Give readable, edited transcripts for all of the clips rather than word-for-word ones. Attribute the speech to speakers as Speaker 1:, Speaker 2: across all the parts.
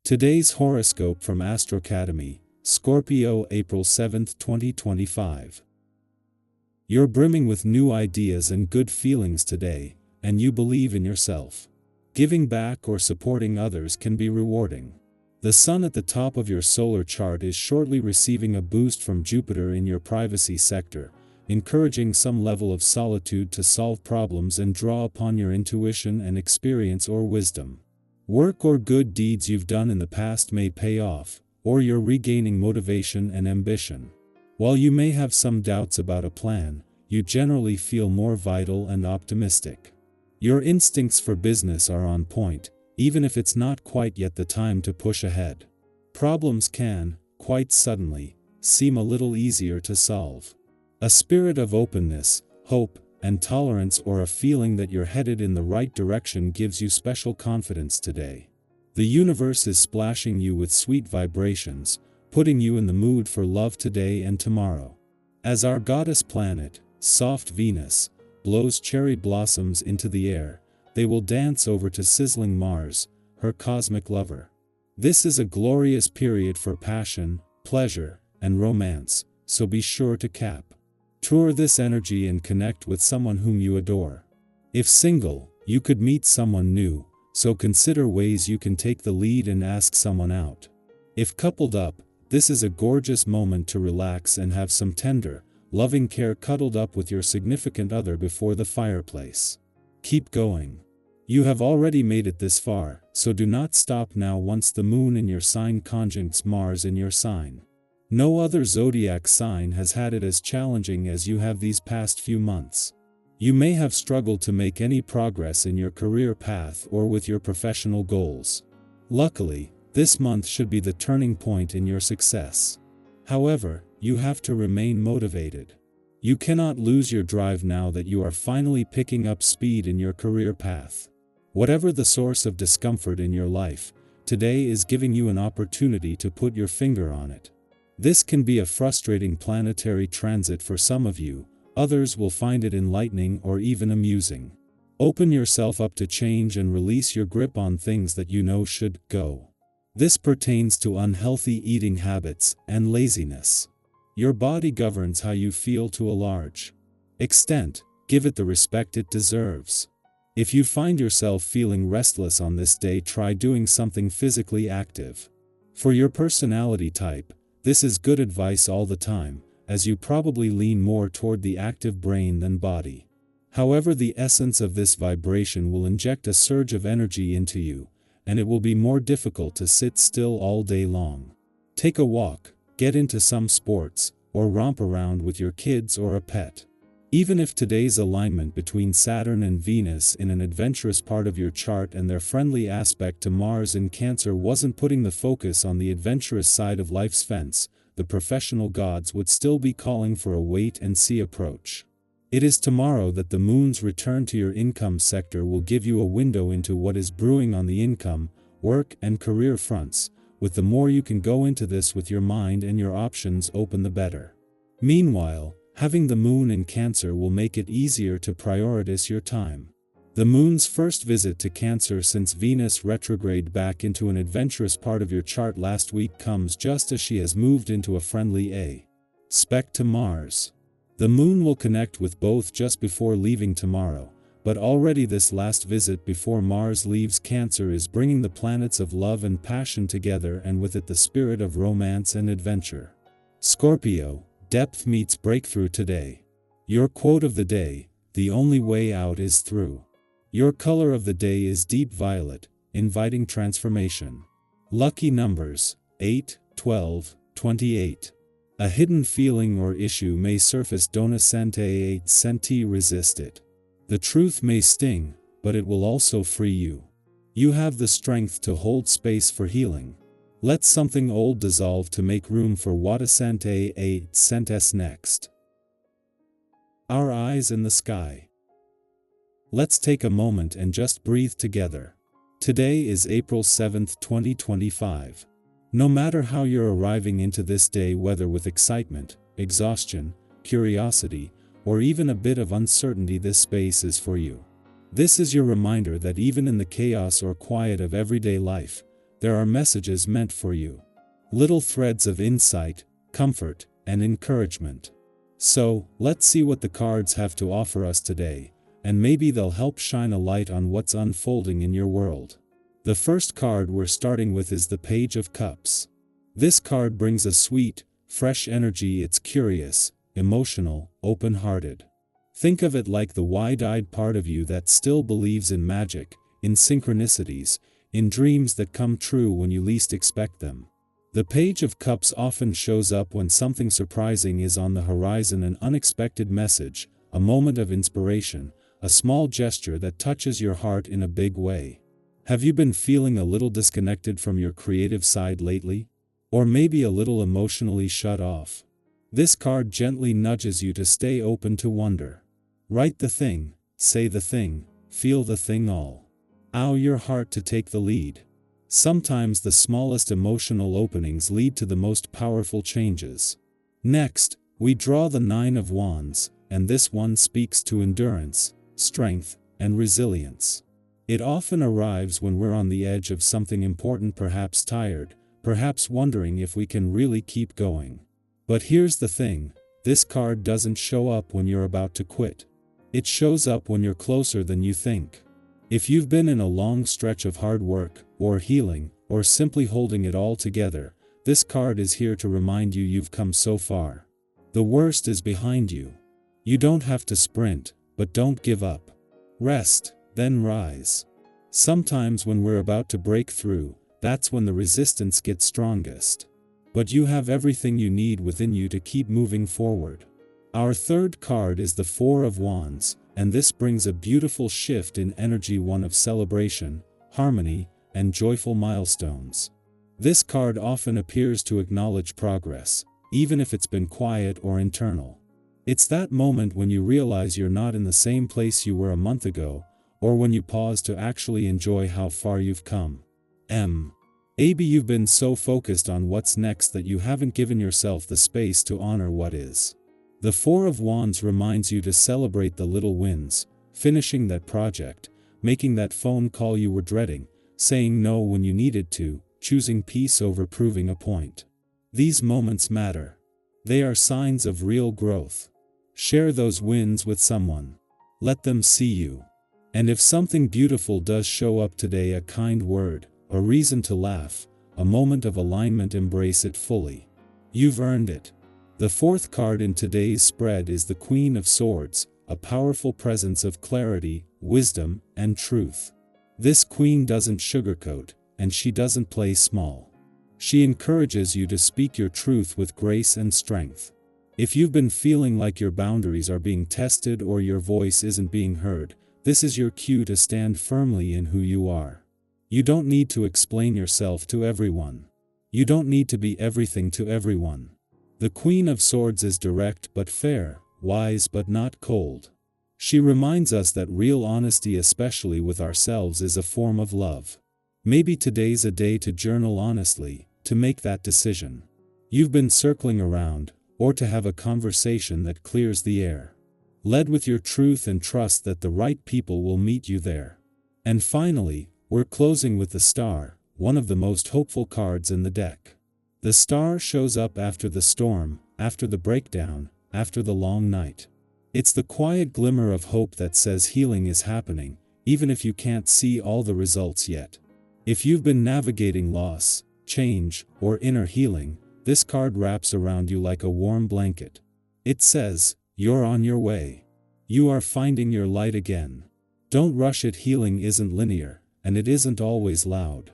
Speaker 1: Today's horoscope from Astrocademy, Scorpio, April 7, 2025. You're brimming with new ideas and good feelings today, and you believe in yourself. Giving back or supporting others can be rewarding. The sun at the top of your solar chart is shortly receiving a boost from Jupiter in your privacy sector, encouraging some level of solitude to solve problems and draw upon your intuition and experience or wisdom. Work or good deeds you've done in the past may pay off, or you're regaining motivation and ambition. While you may have some doubts about a plan, you generally feel more vital and optimistic. Your instincts for business are on point, even if it's not quite yet the time to push ahead. Problems can, quite suddenly, seem a little easier to solve. A spirit of openness, hope, and tolerance, or a feeling that you're headed in the right direction, gives you special confidence today. The universe is splashing you with sweet vibrations, putting you in the mood for love today and tomorrow. As our goddess planet, soft Venus, blows cherry blossoms into the air, they will dance over to sizzling Mars, her cosmic lover. This is a glorious period for passion, pleasure, and romance, so be sure to capture this energy and connect with someone whom you adore. If single, you could meet someone new, so consider ways you can take the lead and ask someone out. If coupled up, this is a gorgeous moment to relax and have some tender, loving care cuddled up with your significant other before the fireplace. Keep going. You have already made it this far, so do not stop now once the moon in your sign conjuncts Mars in your sign. No other zodiac sign has had it as challenging as you have these past few months. You may have struggled to make any progress in your career path or with your professional goals. Luckily, this month should be the turning point in your success. However, you have to remain motivated. You cannot lose your drive now that you are finally picking up speed in your career path. Whatever the source of discomfort in your life, today is giving you an opportunity to put your finger on it. This can be a frustrating planetary transit for some of you, others will find it enlightening or even amusing. Open yourself up to change and release your grip on things that you know should go. This pertains to unhealthy eating habits and laziness. Your body governs how you feel to a large extent. Give it the respect it deserves. If you find yourself feeling restless on this day, try doing something physically active. For your personality type, this is good advice all the time, as you probably lean more toward the active brain than body. However, the essence of this vibration will inject a surge of energy into you, and it will be more difficult to sit still all day long. Take a walk, get into some sports, or romp around with your kids or a pet. Even if today's alignment between Saturn and Venus in an adventurous part of your chart and their friendly aspect to Mars in Cancer wasn't putting the focus on the adventurous side of life's fence, the professional gods would still be calling for a wait-and-see approach. It is tomorrow that the moon's return to your income sector will give you a window into what is brewing on the income, work, and career fronts. With the more you can go into this with your mind and your options open, the better. Meanwhile, having the moon in Cancer will make it easier to prioritize your time. The moon's first visit to Cancer since Venus retrograde back into an adventurous part of your chart last week comes just as she has moved into a friendly aspect to Mars. The moon will connect with both just before leaving tomorrow, but already this last visit before Mars leaves Cancer is bringing the planets of love and passion together, and with it the spirit of romance and adventure. Scorpio, depth meets breakthrough today. Your quote of the day: the only way out is through. Your color of the day is deep violet, inviting transformation. Lucky numbers: 8, 12, 28. A hidden feeling or issue may surface. Don't senti resist it. The truth may sting, but it will also free you. You have the strength to hold space for healing. Let something old dissolve to make room for what sentes next. Our eyes in the sky. Let's take a moment and just breathe together. Today is April 7, 2025. No matter how you're arriving into this day, whether with excitement, exhaustion, curiosity, or even a bit of uncertainty, this space is for you. This is your reminder that even in the chaos or quiet of everyday life, there are messages meant for you. Little threads of insight, comfort, and encouragement. So, let's see what the cards have to offer us today, and maybe they'll help shine a light on what's unfolding in your world. The first card we're starting with is the Page of Cups. This card brings a sweet, fresh energy. It's curious, emotional, open-hearted. Think of it like the wide-eyed part of you that still believes in magic, in synchronicities, in dreams that come true when you least expect them. The Page of Cups often shows up when something surprising is on the horizon, an unexpected message, a moment of inspiration, a small gesture that touches your heart in a big way. Have you been feeling a little disconnected from your creative side lately? Or maybe a little emotionally shut off? This card gently nudges you to stay open to wonder. Write the thing, say the thing, feel the thing all. Allow your heart to take the lead. Sometimes the smallest emotional openings lead to the most powerful changes. Next, we draw the Nine of Wands, and this one speaks to endurance, strength, and resilience. It often arrives when we're on the edge of something important, perhaps tired, perhaps wondering if we can really keep going. But here's the thing, this card doesn't show up when you're about to quit. It shows up when you're closer than you think. If you've been in a long stretch of hard work, or healing, or simply holding it all together, this card is here to remind you you've come so far. The worst is behind you. You don't have to sprint, but don't give up. Rest, then rise. Sometimes when we're about to break through, that's when the resistance gets strongest. But you have everything you need within you to keep moving forward. Our third card is the Four of Wands, and this brings a beautiful shift in energy, one of celebration, harmony, and joyful milestones. This card often appears to acknowledge progress, even if it's been quiet or internal. It's that moment when you realize you're not in the same place you were a month ago, or when you pause to actually enjoy how far you've come. Maybe you've been so focused on what's next that you haven't given yourself the space to honor what is. The Four of Wands reminds you to celebrate the little wins, finishing that project, making that phone call you were dreading, saying no when you needed to, choosing peace over proving a point. These moments matter. They are signs of real growth. Share those wins with someone. Let them see you. And if something beautiful does show up today, a kind word, a reason to laugh, a moment of alignment, embrace it fully. You've earned it. The fourth card in today's spread is the Queen of Swords, a powerful presence of clarity, wisdom, and truth. This queen doesn't sugarcoat, and she doesn't play small. She encourages you to speak your truth with grace and strength. If you've been feeling like your boundaries are being tested or your voice isn't being heard, this is your cue to stand firmly in who you are. You don't need to explain yourself to everyone. You don't need to be everything to everyone. The Queen of Swords is direct but fair, wise but not cold. She reminds us that real honesty, especially with ourselves, is a form of love. Maybe today's a day to journal honestly, to make that decision you've been circling around, or to have a conversation that clears the air. Lead with your truth and trust that the right people will meet you there. And finally, we're closing with the Star, one of the most hopeful cards in the deck. The Star shows up after the storm, after the breakdown, after the long night. It's the quiet glimmer of hope that says healing is happening, even if you can't see all the results yet. If you've been navigating loss, change, or inner healing, this card wraps around you like a warm blanket. It says, you're on your way. You are finding your light again. Don't rush it. Healing isn't linear, and it isn't always loud.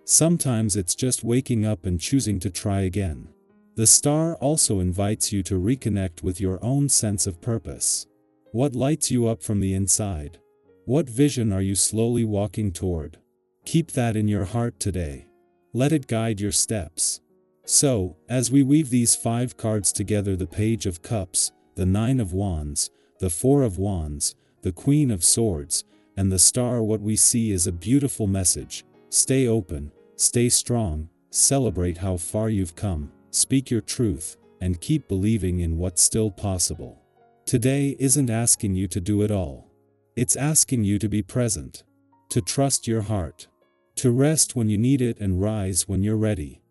Speaker 1: Sometimes it's just waking up and choosing to try again. The Star also invites you to reconnect with your own sense of purpose. What lights you up from the inside? What vision are you slowly walking toward? Keep that in your heart today. Let it guide your steps. So, as we weave these 5 cards together, the Page of Cups, the Nine of Wands, the Four of Wands, the Queen of Swords, and the Star, what we see is a beautiful message. Stay open, stay strong, celebrate how far you've come, speak your truth, and keep believing in what's still possible. Today isn't asking you to do it all. It's asking you to be present, to trust your heart, To rest when you need it and rise when you're ready.